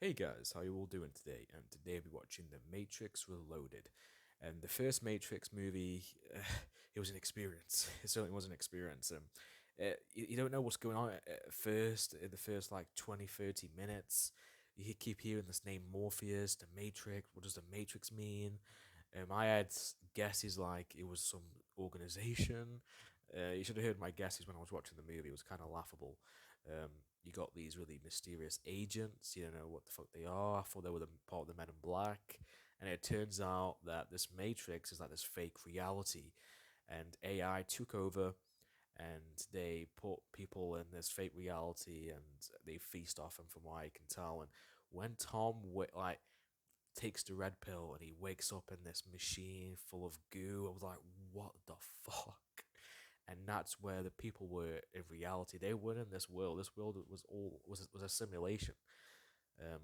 Hey guys, how you all doing today? And today I'll be watching The Matrix Reloaded. And the first Matrix movie, it was an experience. It certainly was an experience. You don't know what's going on at first, in the first like 20, 30 minutes. You keep hearing this name Morpheus, The Matrix. What does The Matrix mean? I had guesses like it was some organization. You should have heard my guesses when I was watching the movie. It was kind of laughable. Um, you got these really mysterious agents. You don't know what the fuck they are. I thought they were part of the Men in Black, and it turns out that this Matrix is like this fake reality, and AI took over, and they put people in this fake reality, and they feast off them, from what I can tell. And when Tom like takes the red pill and he wakes up in this machine full of goo, I was like, what the fuck? And that's where the people were in reality. They weren't in this world. This world was a simulation. Um,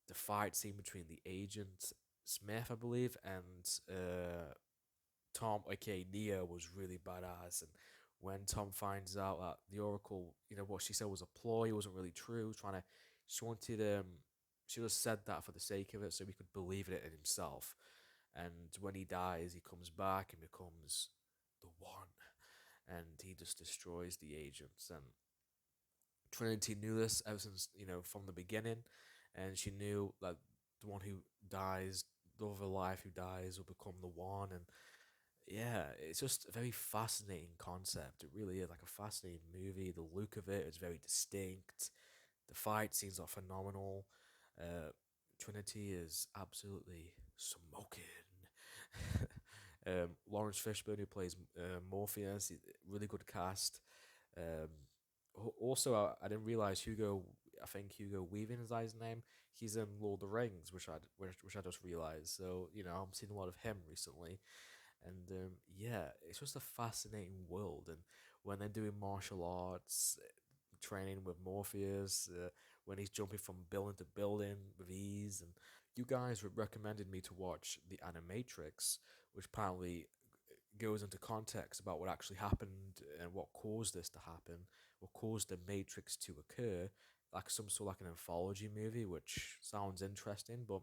the fight scene between the agent Smith, I believe, and Tom, aka Neo, was really badass. And when Tom finds out that the Oracle, what she said was a ploy, it wasn't really true. She wanted, she just said that for the sake of it, so he could believe it in himself. And when he dies, he comes back and becomes the one, and he just destroys the agents. And Trinity knew this ever since, from the beginning, and she knew that the one who dies, the other life who dies, will become the one. And yeah, it's just a very fascinating concept. It really is like a fascinating movie. The look of it is very distinct. The fight scenes are phenomenal. Uh, Trinity is absolutely smoking. Lawrence Fishburne, who plays Morpheus, really good cast. Um, Also, I didn't realize Hugo. I think Hugo Weaving is his name. He's in Lord of the Rings, which I just realized. So I'm seeing a lot of him recently, and yeah, it's just a fascinating world. And when they're doing martial arts, training with Morpheus, when he's jumping from building to building with ease, and you guys recommended me to watch The Animatrix, which apparently goes into context about what actually happened and what caused this to happen, what caused the Matrix to occur, like some sort of like an anthology movie, which sounds interesting. But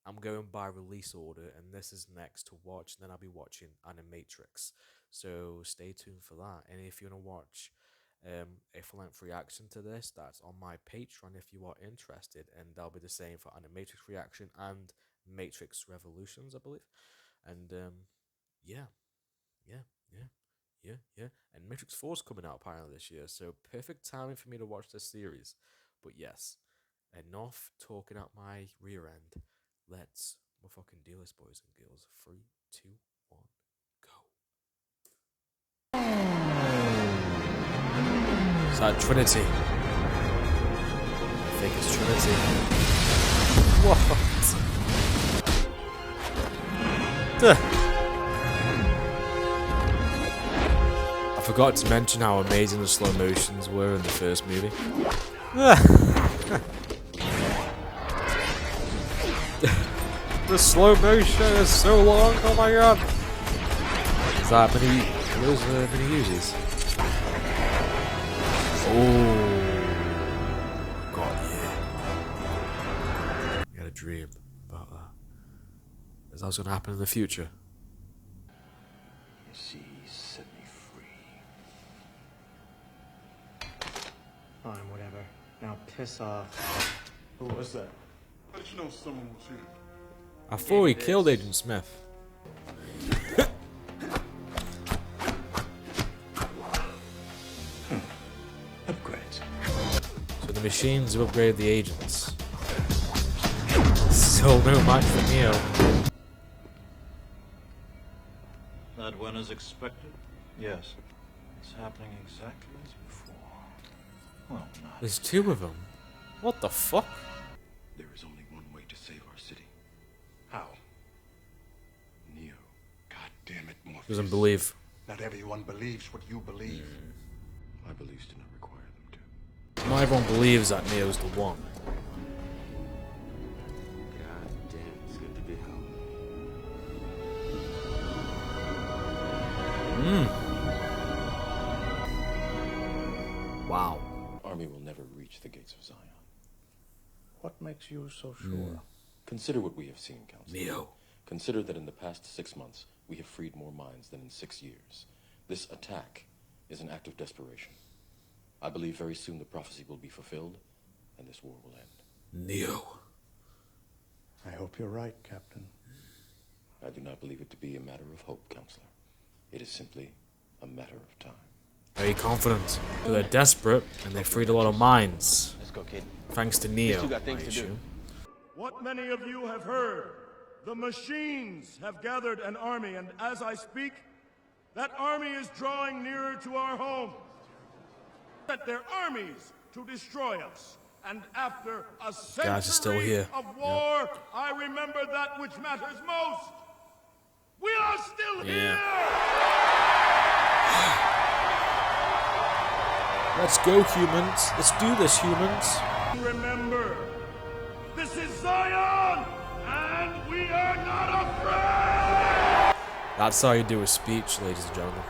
I'm going by release order, and this is next to watch. And then I'll be watching Animatrix, so stay tuned for that. And if you want to watch a full length reaction to this, that's on my Patreon if you are interested, and that'll be the same for Animatrix reaction and Matrix Revolutions, I believe. And yeah, yeah, yeah, yeah. And Matrix 4 is coming out apparently this year, so perfect timing for me to watch this series. But yes, enough talking out my rear end. Let's motherfucking do this, boys and girls. Three, two, one, go. Is that Trinity? I think it's Trinity. What? I forgot to mention how amazing the slow motions were in the first movie. The slow motion is so long. Oh my god! Is that many? Those many uses? Oh god, yeah. I had a dream about that. Is that gonna happen in the future? She set me free. Fine, whatever. Now piss off. Who was that? How did you know someone was here? I thought he killed Agent Smith. Upgrades. So the machines have upgraded the agents. Still no match for Neo. That one as expected? Yes. It's happening exactly as before. Well, not. There's two of them. What the fuck? There is only one way to save our city. How? Neo. God damn it, Morpheus. Doesn't believe. Not everyone believes what you believe. My beliefs do not require them to. Not everyone believes that Neo's the one. God damn, it's good to be home. Wow. Army will never reach the gates of Zion. What makes you so sure? Consider what we have seen, Counselor. Neo. Consider that in the past 6 months, we have freed more minds than in 6 years. This attack is an act of desperation. I believe very soon the prophecy will be fulfilled, and this war will end. Neo. I hope you're right, Captain. I do not believe it to be a matter of hope, Counselor. It is simply a matter of time. Very confident. But they're desperate, and they freed a lot of minds. Let's go, kid. Thanks to Neo. Still got things I to do. assume. What many of you have heard, the machines have gathered an army, and as I speak, that army is drawing nearer to our home. Set their armies to destroy us. And after a century Guys are still here. of war, I remember that which matters most. We are still here! Let's go, humans. Let's do this, humans. Remember, this is Zion, and we are not afraid! That's how you do a speech, ladies and gentlemen.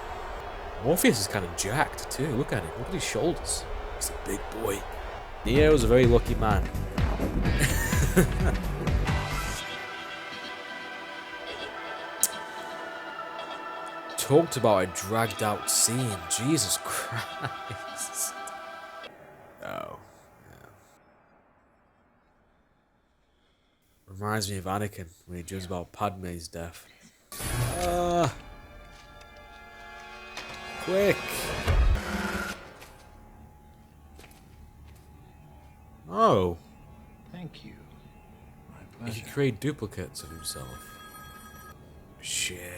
Morpheus is kind of jacked, too. Look at him. Look at his shoulders. He's a big boy. Neo's a very lucky man. Talked about a dragged out scene. Jesus Christ. Oh. Yeah. Reminds me of Anakin when he dreams about Padme's death. Quick. Oh. Thank you. My He pleasure. can create duplicates of himself. Shit.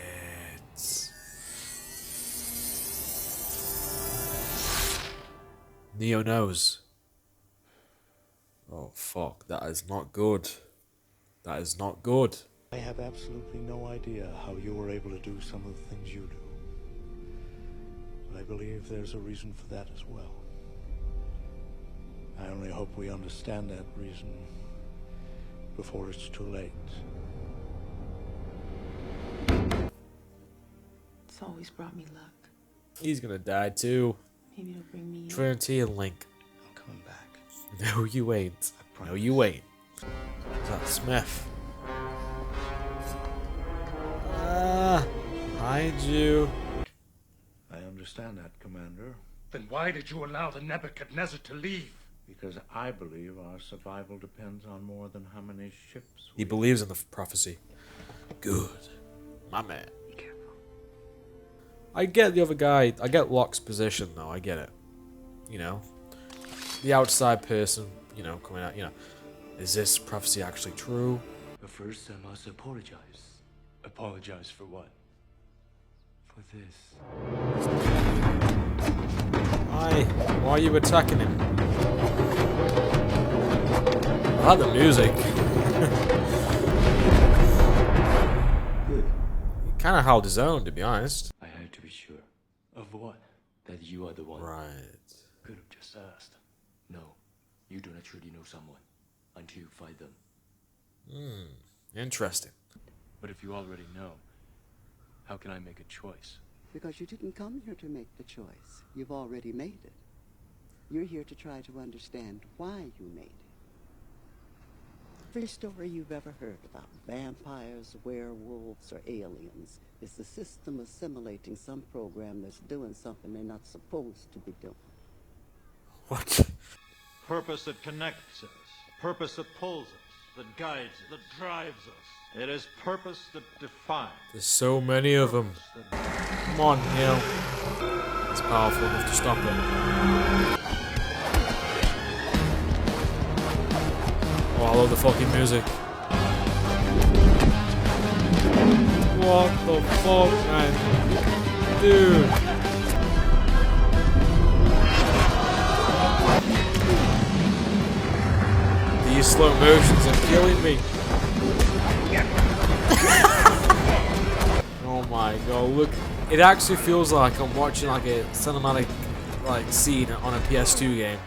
Neo knows. Oh fuck, that is not good. That is not good. I have absolutely no idea how you were able to do some of the things you do. But I believe there's a reason for that as well. I only hope we understand that reason before it's too late. It's always brought me luck. He's gonna die too. Maybe it'll bring me Trinity and Link. I'm coming back. No, you ain't. No, you ain't. Is that Smith? Behind you. I understand that, Commander, Then why did you allow the Nebuchadnezzar to leave? because I believe our survival depends on more than how many ships He believes in the prophecy. Good. My man. Be careful. I get the other guy. I get Locke's position, though. I get it. You know? The outside person, you know, coming out, you know. Is this prophecy actually true? But first, I must apologize. Apologize for what? For this. Why are you attacking him? I like the music. Good. He kind of held his own, to be honest. I had to be sure. Of what? That you are the one. Right. Could have just asked. No, you do not truly know someone until you find them. Interesting. But if you already know, how can I make a choice? Because you didn't come here to make the choice. You've already made it. You're here to try to understand why you made it. Every story you've ever heard about vampires, werewolves, or aliens is the system assimilating some program that's doing something they're not supposed to be doing. What? Purpose that connects us, purpose that pulls us, that guides us, that drives us. It is purpose that defines. There's so many of them. Come on, Neil. It's powerful enough to stop him. Oh, I love the fucking music. What the fuck, man? Dude. These slow motions are killing me. Oh my god, look. It actually feels like I'm watching like a cinematic like scene on a PS2 game.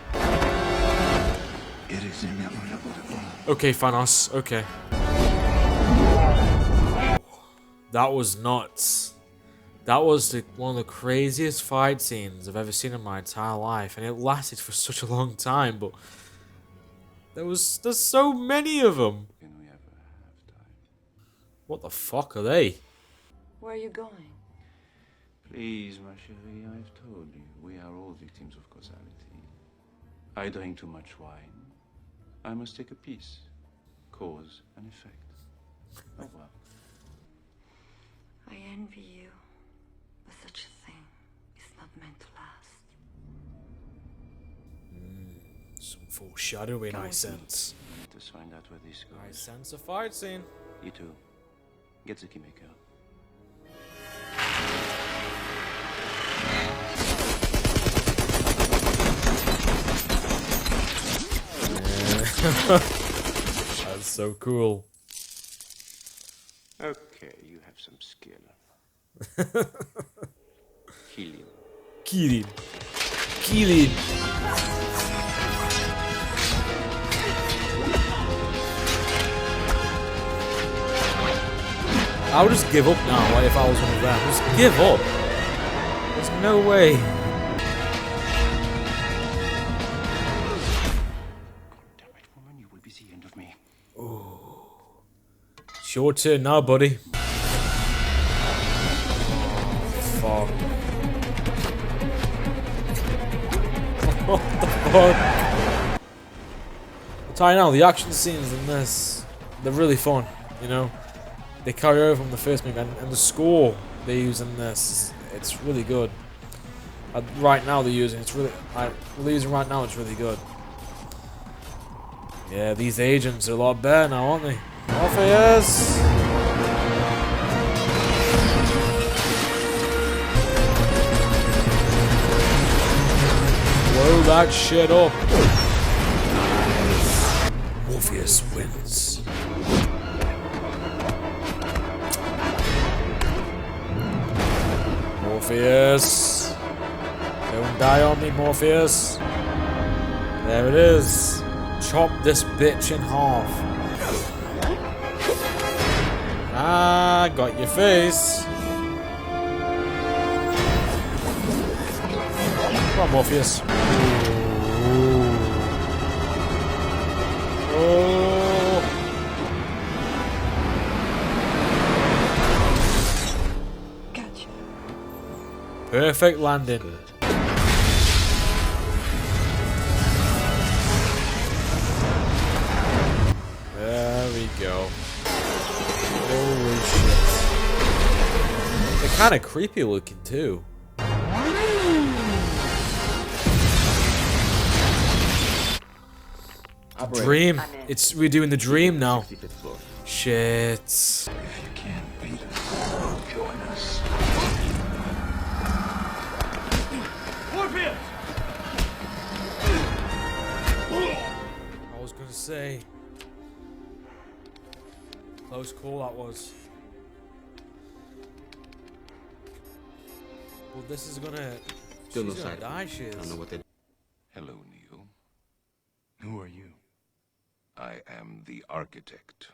It is inevitable. Okay, Thanos, okay. That was nuts. That was one of the craziest fight scenes I've ever seen in my entire life, and it lasted for such a long time, but There's so many of them. Can we ever have time? What the fuck are they? Where are you going? Please, ma chérie, I've told you, we are all victims of causality. I drink too much wine. I must take a piece. Cause and effect. Oh well. I envy you. But such a thing is not meant to last. Some foreshadowing, I sense. Let us find out where this I goes. sense a fight scene. You too. Get the keymaker. That's so cool. Okay, you have some skill. Kill him. Kill him. Kill him. I would just give up now, like if I was one of them. Just give up. There's no way. Damn it, woman, you will be the end of me. It's your turn now, buddy. Oh, fuck. What the fuck? I'll tell you now, the action scenes in this, they're really fun, you know? They carry over from the first movie, and the score they use in this, it's really good. Right now they're using, it's really, they're using right now, it's really good. Yeah, these agents are a lot better now, aren't they? Morpheus! Blow that shit up. Morpheus wins. Morpheus. Don't die on me, Morpheus. There it is. Chop this bitch in half. Ah, got your face. Come on, Morpheus. Ooh. Oh. Gotcha. Perfect landing. There we go. Holy shit. They're kind of creepy looking too. Dream. We're doing the dream now. Shit. If you can't beat us, join us. I was gonna say. Close call that was. Well, this is gonna. She's gonna die, she is. Hello, Neo. Who are you? I am the architect.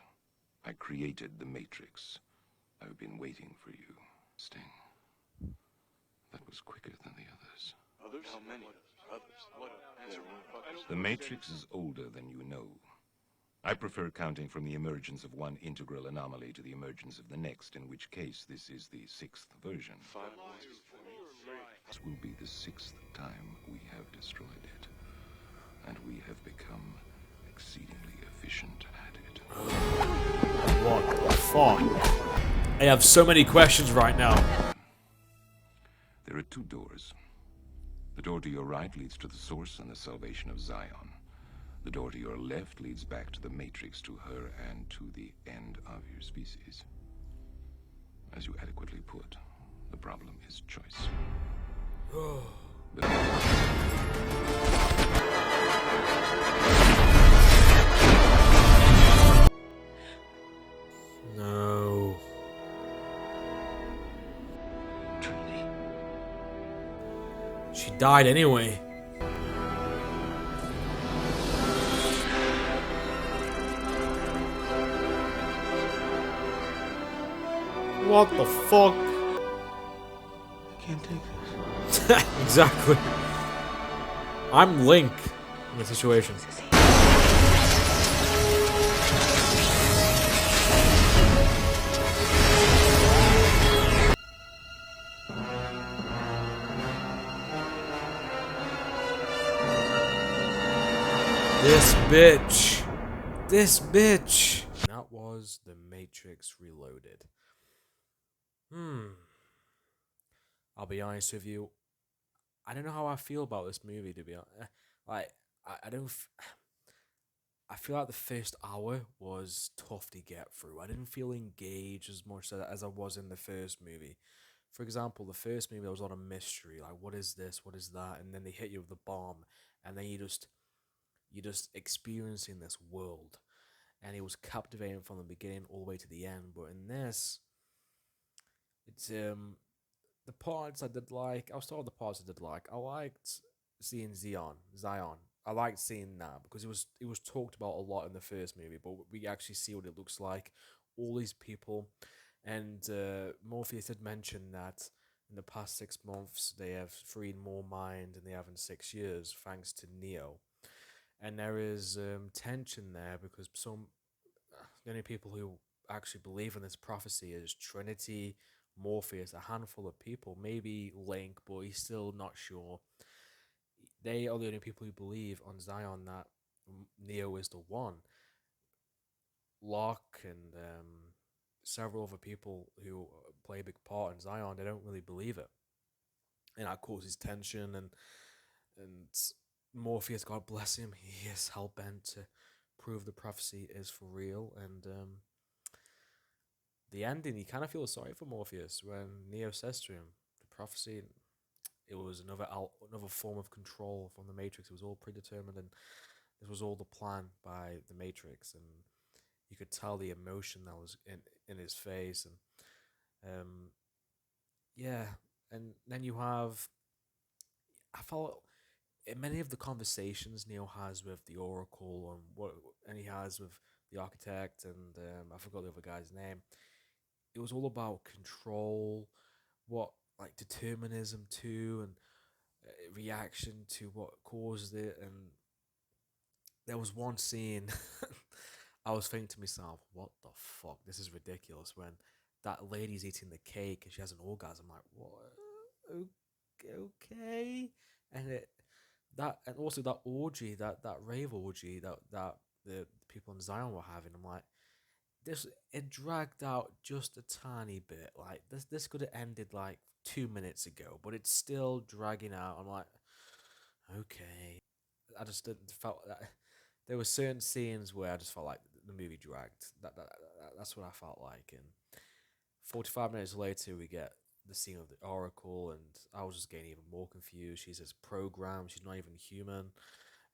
I created the Matrix. I've been waiting for you, Sting. That was quicker than the others. Others? How many? Others? What? The Matrix is older than you know. I prefer counting from the emergence of one integral anomaly to the emergence of the next, in which case this is the 6th version. This will be the 6th time we have destroyed it, and we have become exceedingly efficient at it. What the fuck? I have so many questions right now. There are 2 doors. The door to your right leads to the source and the salvation of Zion. The door to your left leads back to the Matrix, to her, and to the end of your species. As you adequately put, the problem is choice. No. Trinity. She died anyway. What the fuck? I can't take this. Exactly. I'm Link in the situation. bitch. This bitch. That was The Matrix Reloaded. I'll be honest with you. I don't know how I feel about this movie, to be honest. Like, I don't. I feel like the first hour was tough to get through. I didn't feel engaged as much as I was in the first movie. For example, the first movie, there was a lot of mystery, like what is this, what is that, and then they hit you with the bomb, and then you're just experiencing this world, and it was captivating from the beginning all the way to the end. But in this, it's the parts I did like. I'll start with the parts I did like. I liked seeing Zion. I liked seeing that because it was talked about a lot in the first movie, but we actually see what it looks like. All these people, and Morpheus had mentioned that in the past 6 months they have freed more mind than they have in 6 years, thanks to Neo. And there is tension there because the only people who actually believe in this prophecy is Trinity, Morpheus, a handful of people, maybe Link, but he's still not sure. They are the only people who believe on Zion that Neo is the one. Locke and several other people who play a big part in Zion, they don't really believe it, and that causes tension. And Morpheus, God bless him, he is hell bent to prove the prophecy is for real. And the ending, you kind of feel sorry for Morpheus when Neo says to him, the prophecy, it was another form of control from the Matrix. It was all predetermined, and this was all the plan by the Matrix. And you could tell the emotion that was in his face. And yeah, and then you have, I felt in many of the conversations Neo has with the Oracle and he has with the architect and I forgot the other guy's name. It was all about control, what like determinism too, and reaction to what caused it. And there was one scene I was thinking to myself, what the fuck, this is ridiculous, when that lady's eating the cake and she has an orgasm. I'm like, what? Okay. And also that orgy, that rave orgy that the people in Zion were having. I'm like, it dragged out just a tiny bit. Like this could have ended like 2 minutes ago, but it's still dragging out. I'm like, okay. I just didn't felt that there were certain scenes where I just felt like the movie dragged. That's what I felt like. And 45 minutes later, we get the scene of the Oracle, and I was just getting even more confused. She's this program. She's not even human.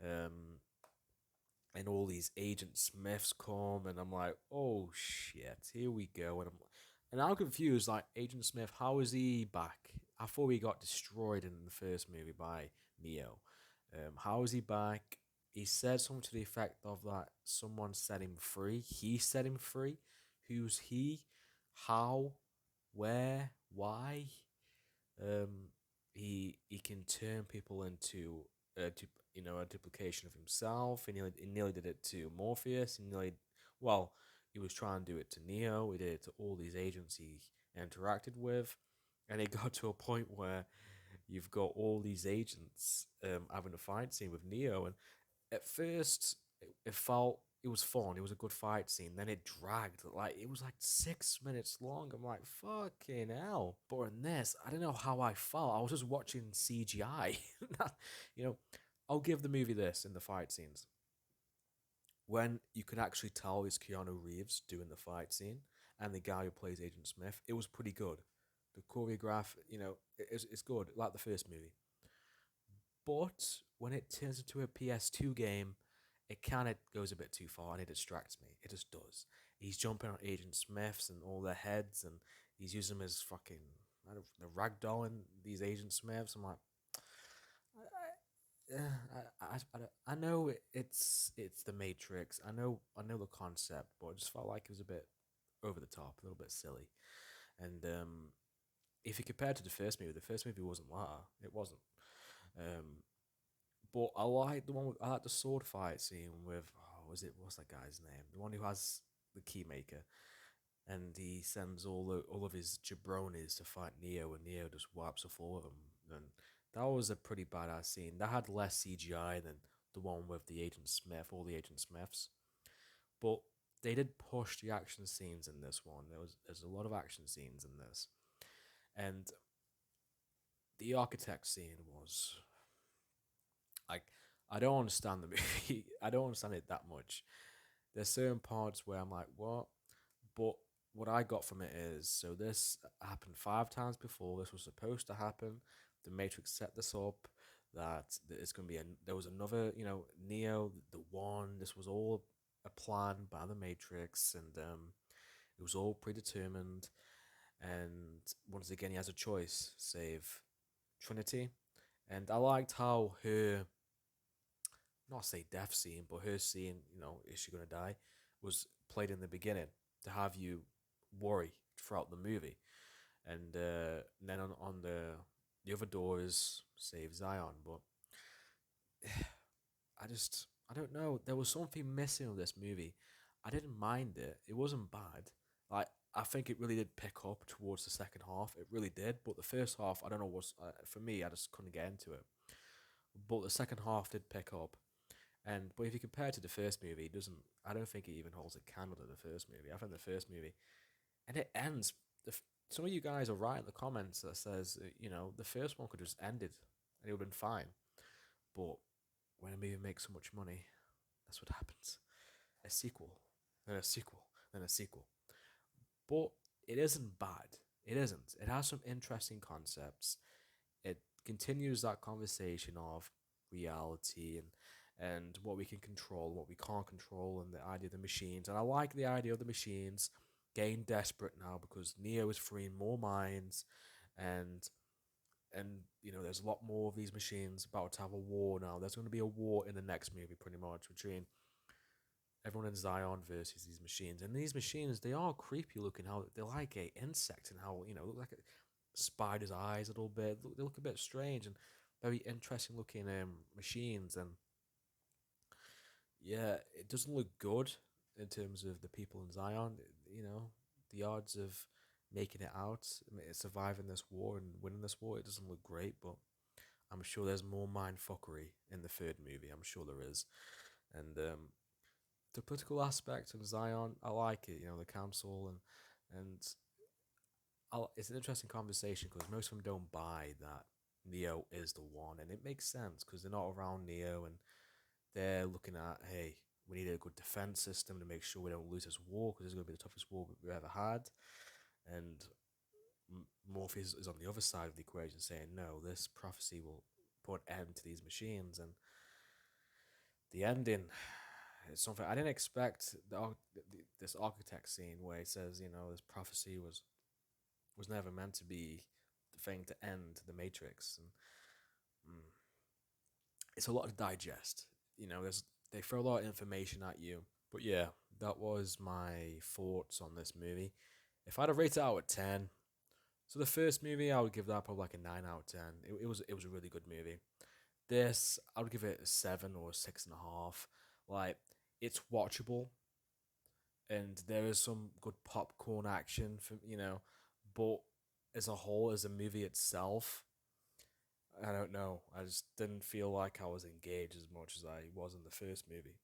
And all these Agent Smiths come, and I'm like, oh shit, here we go. And I'm confused. Like, Agent Smith, how is he back? I thought he got destroyed in the first movie by Neo. How is he back? He said something to the effect of that someone set him free. He set him free. Who's he? How? Where? Why? He can turn people into a duplication of himself. He nearly did it to Morpheus. He was trying to do it to Neo. He did it to all these agents he interacted with, and it got to a point where you've got all these agents having a fight scene with Neo, and at first it was fun. It was a good fight scene. Then it dragged. Like, it was like 6 minutes long. I'm like, fucking hell. But in this, I don't know how I felt. I was just watching CGI. I'll give the movie this in the fight scenes. When you can actually tell it's Keanu Reeves doing the fight scene and the guy who plays Agent Smith, it was pretty good. The choreograph, it's good, like the first movie. But when it turns into a PS2 game, it kind of goes a bit too far and it distracts me. It just does. He's jumping on Agent Smiths and all their heads, and he's using them as fucking the ragdolling these Agent Smiths. I'm like, I know it's the Matrix. I know the concept, but it just felt like it was a bit over the top, a little bit silly. And if you compare it to the first movie wasn't like that. It wasn't. But I like the sword fight scene with what's that guy's name? The one who has the keymaker, and he sends all of his jabronis to fight Neo, and Neo just wipes off all of them. And that was a pretty badass scene. That had less CGI than the one with the Agent Smith, all the Agent Smiths. But they did push the action scenes in this one. There's a lot of action scenes in this, and the architect scene was like, I don't understand the movie. I don't understand it that much. There's certain parts where I'm like, what? But what I got from it is, so this happened 5 times before. This was supposed to happen. The Matrix set this up. That it's going to be there was another, Neo, the one. This was all a plan by the Matrix, and it was all predetermined. And once again, he has a choice: save Trinity. And I liked how her, not say death scene, but her scene, is she gonna die, was played in the beginning to have you worry throughout the movie. And then on the other doors save Zion, but I don't know. There was something missing with this movie. I didn't mind it. It wasn't bad. Like, I think it really did pick up towards the second half. It really did. But the first half, I don't know what's for me. I just couldn't get into it. But the second half did pick up. But if you compare it to the first movie, it doesn't. I don't think it even holds a candle to the first movie. I think the first movie, and it ends. Some of you guys are right in the comments that says, the first one could just ended and it would have been fine. But when a movie makes so much money, that's what happens. A sequel, then a sequel, then a sequel. But it isn't bad. It isn't. It has some interesting concepts. It continues that conversation of reality and what we can control, what we can't control, and the idea of the machines. And I like the idea of the machines getting desperate now because Neo is freeing more minds, and there's a lot more of these machines about to have a war now. There's going to be a war in the next movie, pretty much, between everyone in Zion versus these machines. And these machines, they are creepy looking. How they're like a insect, and how look like a spider's eyes a little bit. They look a bit strange and very interesting looking machines. And yeah, it doesn't look good in terms of the people in Zion. The odds of making it out, surviving this war and winning this war, it doesn't look great. But I'm sure there's more mindfuckery in the third movie. I'm sure there is. And the political aspect of Zion, I like it. The council and it's an interesting conversation because most of them don't buy that Neo is the one, and it makes sense because they're not around Neo, and they're looking at, hey, we need a good defense system to make sure we don't lose this war because it's going to be the toughest war we've ever had. And Morpheus is on the other side of the equation saying, no, this prophecy will put an end to these machines. And the ending is something I didn't expect. This architect scene where he says, this prophecy was never meant to be the thing to end the Matrix. And it's a lot to digest. They throw a lot of information at you. But yeah, that was my thoughts on this movie. If I'd have rated it out of 10, so the first movie, I would give that probably like a 9 out of 10. It was a really good movie. This, I would give it a 7 or a 6.5. Like, it's watchable, and there is some good popcorn action but as a whole, as a movie itself, I don't know. I just didn't feel like I was engaged as much as I was in the first movie.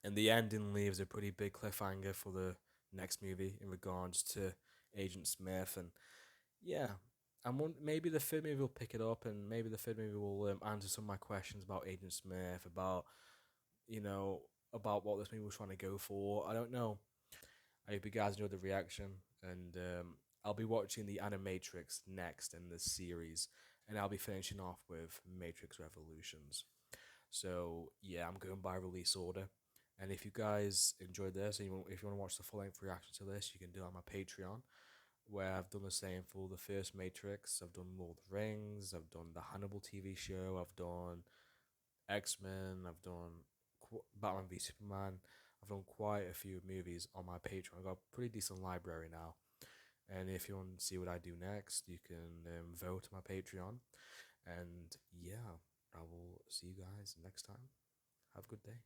And the ending leaves a pretty big cliffhanger for the next movie in regards to Agent Smith. And yeah, maybe the third movie will pick it up, and maybe the third movie will answer some of my questions about Agent Smith, about what this movie was trying to go for. I don't know. I hope you guys enjoyed the reaction, and I'll be watching the Animatrix next in this series, and I'll be finishing off with Matrix Revolutions. So yeah, I'm going by release order. And if you guys enjoyed this, and if you want to watch the full-length reaction to this, you can do it on my Patreon, where I've done the same for the first Matrix. I've done Lord of the Rings, I've done the Hannibal TV show, I've done X-Men, I've done Batman v Superman. I've done quite a few movies on my Patreon. I've got a pretty decent library now. And if you want to see what I do next, you can vote on my Patreon. And yeah, I will see you guys next time. Have a good day.